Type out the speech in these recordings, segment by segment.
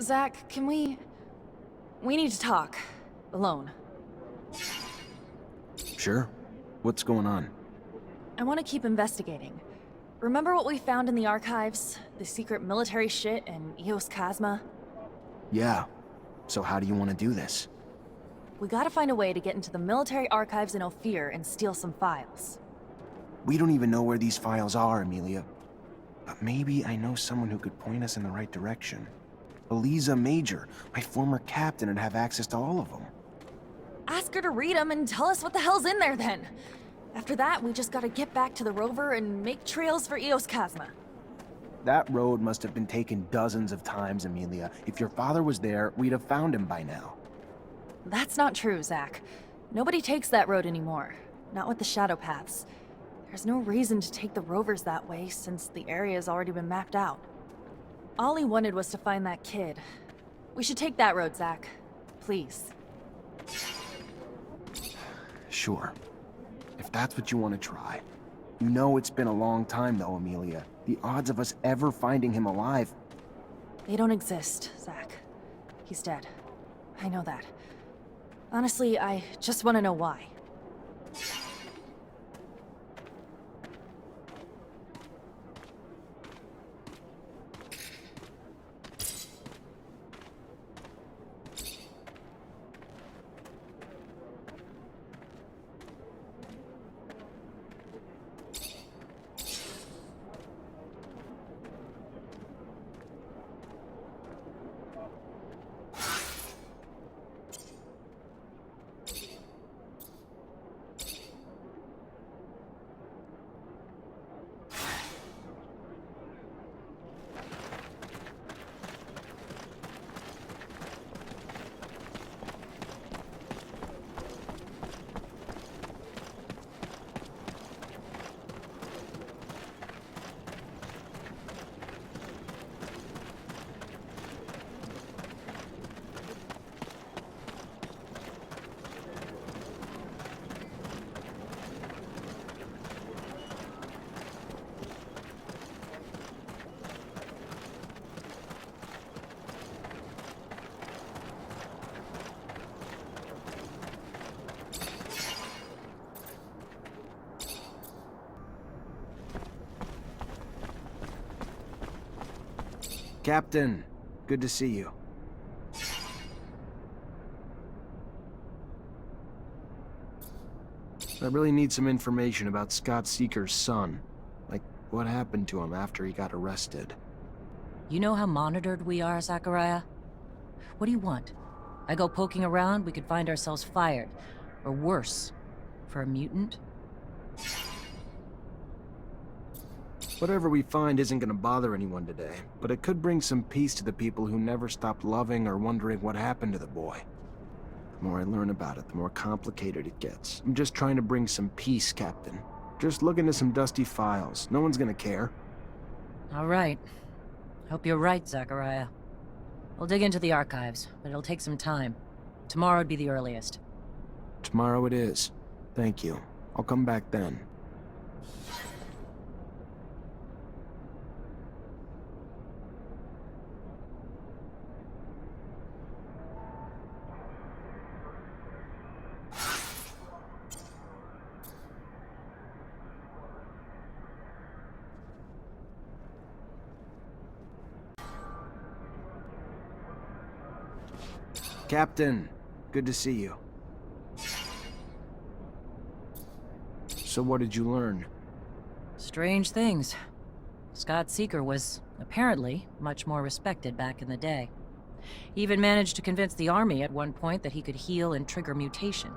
Zach, can we... We need to talk. Alone. Sure. What's going on? I want to keep investigating. Remember what we found in the archives? The secret military shit in Eos Chasma? Yeah. So how do you want to do this? We gotta find a way to get into the military archives in Ophir and steal some files. We don't even know where these files are, Amelia. But maybe I know someone who could point us in the right direction. Eliza Major, my former captain, would have access to all of them. Ask her to read them and tell us what the hell's in there then. After that, we just gotta get back to the rover and make trails for Eos Chasma. That road must have been taken dozens of times, Amelia. If your father was there, we'd have found him by now. That's not true, Zach. Nobody takes that road anymore. Not with the shadow paths. There's no reason to take the rovers that way, since the area's already been mapped out. All he wanted was to find that kid. We should take that road, Zach. Please. Sure. If that's what you want to try. You know it's been a long time, though, Amelia. The odds of us ever finding him alive... They don't exist, Zach. He's dead. I know that. Honestly, I just want to know why. Captain, good to see you. I really need some information about Scott Seeker's son. Like, what happened to him after he got arrested? You know how monitored we are, Zachariah? What do you want? I go poking around, we could find ourselves fired. Or worse. For a mutant? Whatever we find isn't gonna bother anyone today, but it could bring some peace to the people who never stopped loving or wondering what happened to the boy. The more I learn about it, the more complicated it gets. I'm just trying to bring some peace, Captain. Just look into some dusty files. No one's gonna care. All right. Hope you're right, Zachariah. We'll dig into the archives, but it'll take some time. Tomorrow would be the earliest. Tomorrow it is. Thank you. I'll come back then. Captain, good to see you. So what did you learn? Strange things. Scott Seeker was, apparently, much more respected back in the day. He even managed to convince the army at one point that he could heal and trigger mutation.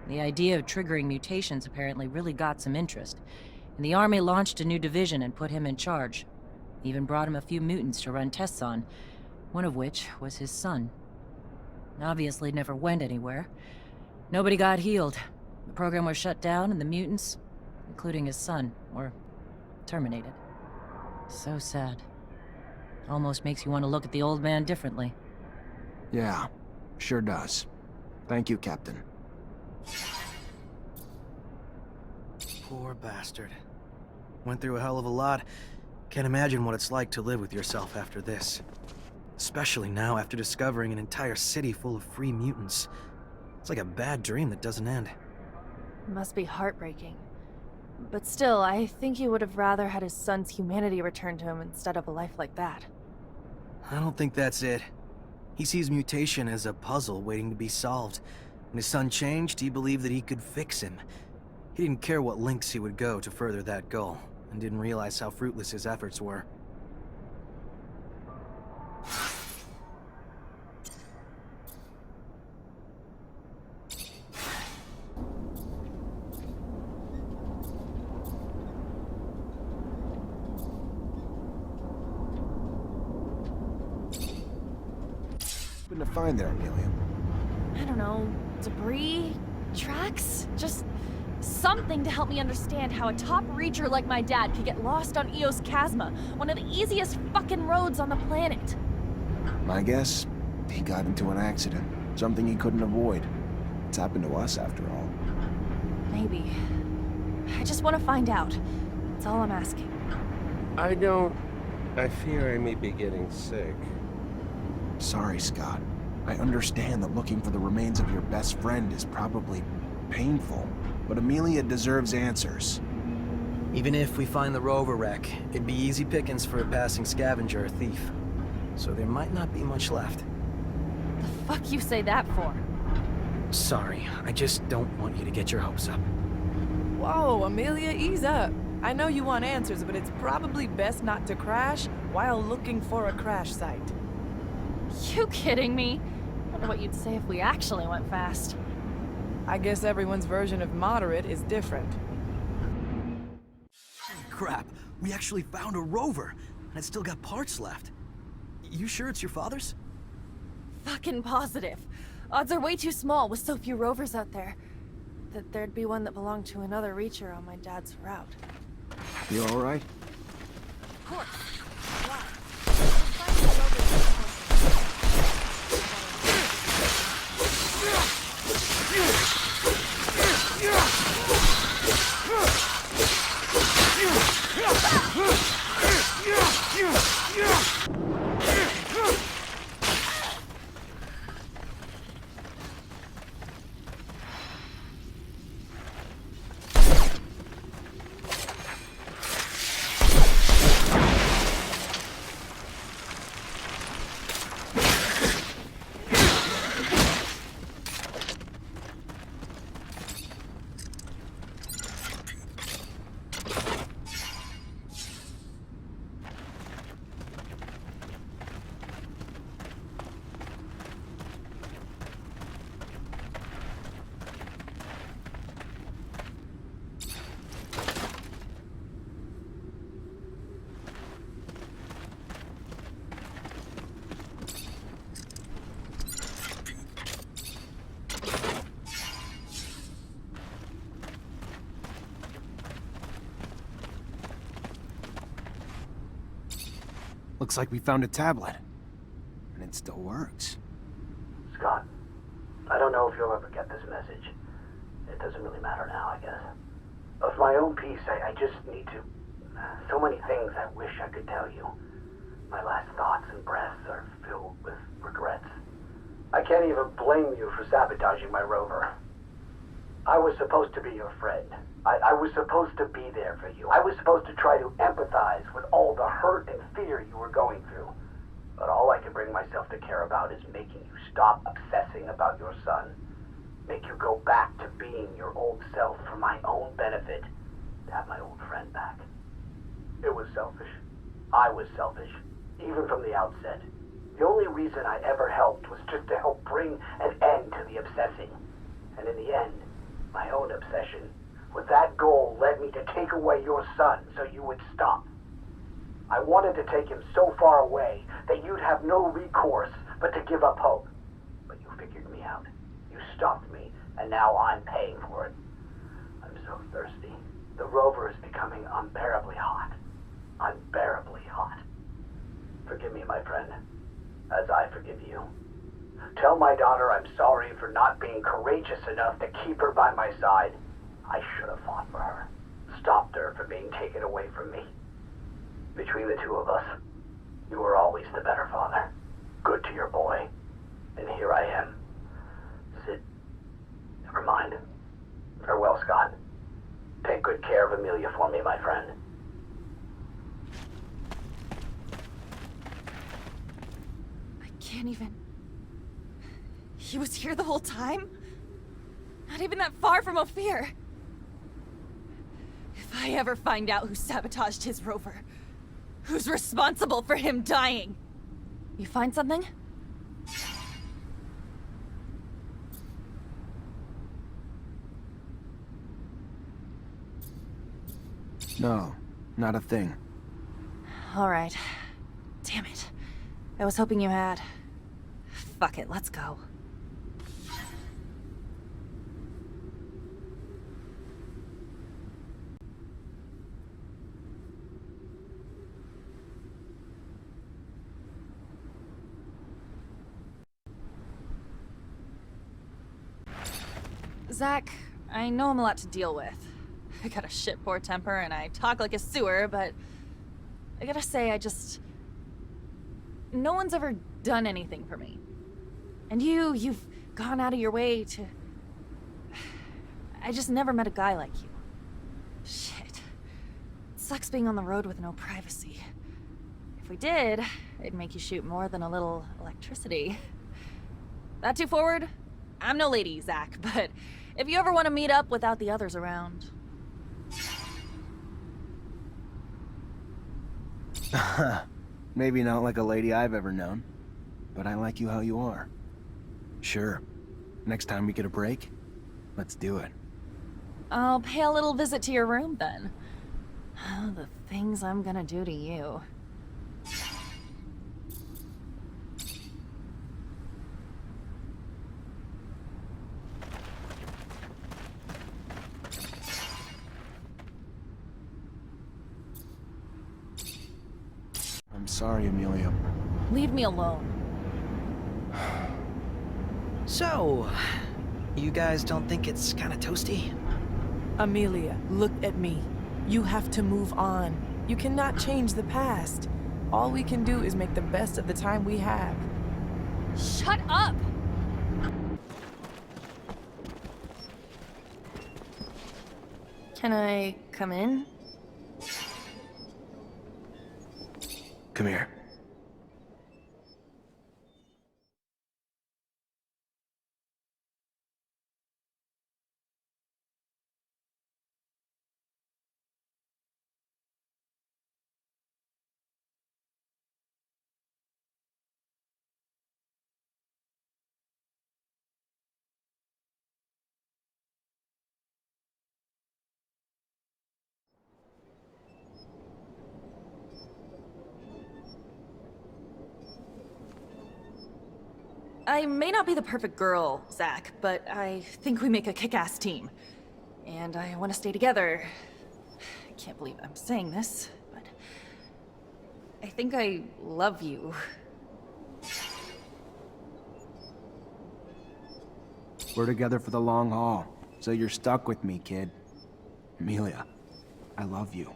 The idea of triggering mutations apparently really got some interest, and the army launched a new division and put him in charge. Even brought him a few mutants to run tests on, one of which was his son. Obviously never went anywhere. Nobody got healed. The program was shut down and the mutants, including his son, were terminated. So sad. Almost makes you want to look at the old man differently. Yeah, sure does. Thank you, Captain. Poor bastard. Went through a hell of a lot. Can't imagine what it's like to live with yourself after this. Especially now after discovering an entire city full of free mutants. It's like a bad dream that doesn't end. Must be heartbreaking. But still, I think he would have rather had his son's humanity returned to him instead of a life like that. I don't think that's it. He sees mutation as a puzzle waiting to be solved. When his son changed, he believed that he could fix him. He didn't care what lengths he would go to further that goal, and didn't realize how fruitless his efforts were. What to find there, Amelia? I don't know, debris? Tracks? Just something to help me understand how a top reacher like my dad could get lost on Eos Chasma, one of the easiest fucking roads on the planet. My guess, he got into an accident. Something he couldn't avoid. It's happened to us, after all. Maybe. I just want to find out. That's all I'm asking. I fear I may be getting sick. Sorry, Scott. I understand that looking for the remains of your best friend is probably painful, but Amelia deserves answers. Even if we find the rover wreck, it'd be easy pickings for a passing scavenger or thief. So there might not be much left. The fuck you say that for? Sorry, I just don't want you to get your hopes up. Whoa, Amelia, ease up. I know you want answers, but it's probably best not to crash while looking for a crash site. You kidding me? I wonder what you'd say if we actually went fast. I guess everyone's version of moderate is different. Crap, we actually found a rover, and it's still got parts left. You sure it's your father's? Fucking positive. Odds are way too small with so few rovers out there that there'd be one that belonged to another reacher on my dad's route. You alright? Of course. Why? Looks like we found a tablet. And it still works. Scott, I don't know if you'll ever get this message. It doesn't really matter now, I guess. Of my own peace, I just need to... So many things I wish I could tell you. My last thoughts and breaths are filled with regrets. I can't even blame you for sabotaging my rover. I was supposed to be your friend. I was supposed to be there for you. I was supposed to try to empathize with all the hurt and fear you were going through. But all I can bring myself to care about is making you stop obsessing about your son. Make you go back to being your old self for my own benefit. To have my old friend back. It was selfish. I was selfish. Even from the outset. The only reason I ever helped was just to help bring an end to the obsessing. And in the end, my own obsession with that goal led me to take away your son so you would stop. I wanted to take him so far away that you'd have no recourse but to give up hope. But you figured me out. You stopped me, and now I'm paying for it. I'm so thirsty. The rover is becoming unbearably hot. Unbearably hot. Forgive me, my friend, as I forgive you. Tell my daughter I'm sorry for not being courageous enough to keep her by my side. I should have fought for her. Stopped her from being taken away from me. Between the two of us, you were always the better father. good to your boy. And here I am. Sid, never mind. Farewell, Scott. Take good care of Amelia for me, my friend. I can't even... He was here the whole time? Not even that far from Ophir. If I ever find out who sabotaged his rover, who's responsible for him dying... You find something? No, not a thing. All right. Damn it. I was hoping you had. Fuck it, let's go. Zach, I know I'm a lot to deal with. I got a shit poor temper and I talk like a sewer, but I gotta say, no one's ever done anything for me. And you've gone out of your way to... I just never met a guy like you. Shit. It sucks being on the road with no privacy. If we did, it'd make you shoot more than a little electricity. That too forward? I'm no lady, Zach, but if you ever want to meet up without the others around... Maybe not like a lady I've ever known, but I like you how you are. Sure. Next time we get a break, let's do it. I'll pay a little visit to your room, then. Oh, the things I'm gonna do to you. I'm sorry, Amelia. Leave me alone. So, you guys don't think it's kind of toasty? Amelia, look at me. You have to move on. You cannot change the past. All we can do is make the best of the time we have. Shut up! Can I come in? Come here. I may not be the perfect girl, Zach, but I think we make a kick-ass team. And I want to stay together. I can't believe I'm saying this, but... I think I love you. We're together for the long haul, so you're stuck with me, kid. Amelia, I love you.